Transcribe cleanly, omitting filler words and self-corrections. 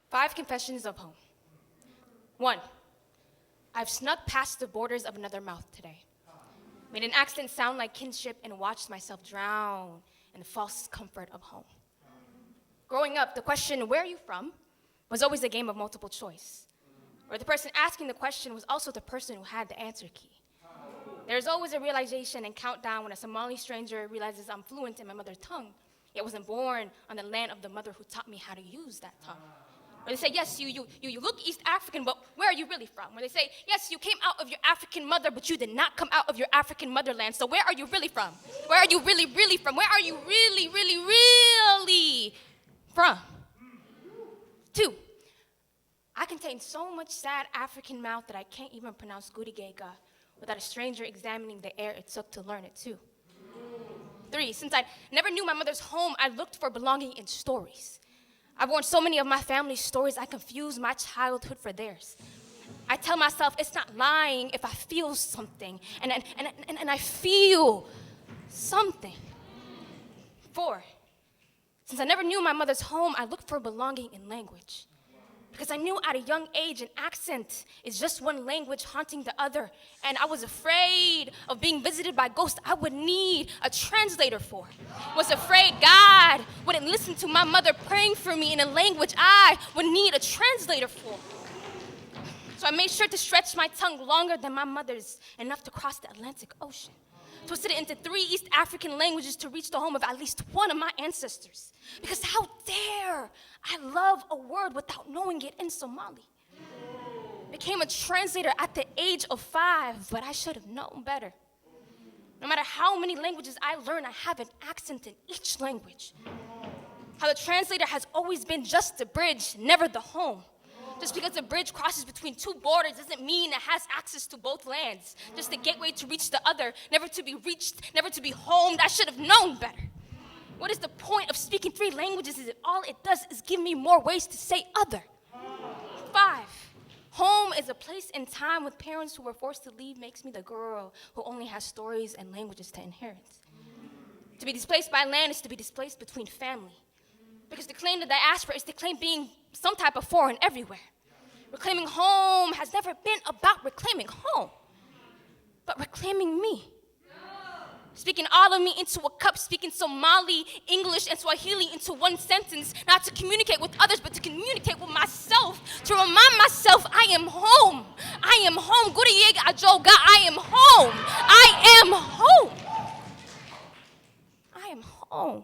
5 confessions of home. 1, I've snuck past the borders of another mouth today. Made an accent sound like kinship and watched myself drown in the false comfort of home. Growing up, the question, where are you from, was always a game of multiple choice, where the person asking the question was also the person who had the answer key. There's always a realization and countdown when a Somali stranger realizes I'm fluent in my mother tongue, yet wasn't born on the land of the mother who taught me how to use that tongue. Where they say, yes, you look East African, but where are you really from? Where they say, yes, you came out of your African mother, but you did not come out of your African motherland. So where are you really from? Where are you really, really from? Where are you really, really, really from? 2, I contain so much sad African mouth that I can't even pronounce Gurigega without a stranger examining the air it took to learn it too. 3, since I never knew my mother's home, I looked for belonging in stories. I've worn so many of my family's stories, I confuse my childhood for theirs. I tell myself it's not lying if I feel something, and I feel something. 4, since I never knew my mother's home, I looked for belonging in language. Because I knew at a young age an accent is just one language haunting the other, and I was afraid of being visited by ghosts I would need a translator for. Was afraid God wouldn't listen to my mother praying for me in a language I would need a translator for. So I made sure to stretch my tongue longer than my mother's, enough to cross the Atlantic Ocean. Twisted it into 3 East African languages to reach the home of at least one of my ancestors. Because how dare I love a word without knowing it in Somali? Became a translator at the age of 5, but I should have known better. No matter how many languages I learn, I have an accent in each language. How the translator has always been just the bridge, never the home. Just because a bridge crosses between 2 borders doesn't mean it has access to both lands. Just a gateway to reach the other, never to be reached, never to be homed. I should have known better. What is the point of speaking 3 languages if all it does is give me more ways to say other? 5, home is a place and time with parents who were forced to leave makes me the girl who only has stories and languages to inherit. To be displaced by land is to be displaced between family. Because to claim the diaspora is to claim being some type of foreign everywhere. Reclaiming home has never been about reclaiming home, but reclaiming me. Speaking all of me into a cup, speaking Somali, English, and Swahili into one sentence, not to communicate with others, but to communicate with myself, to remind myself I am home. I am home. Guriyega ajoga, I am home. I am home. I am home.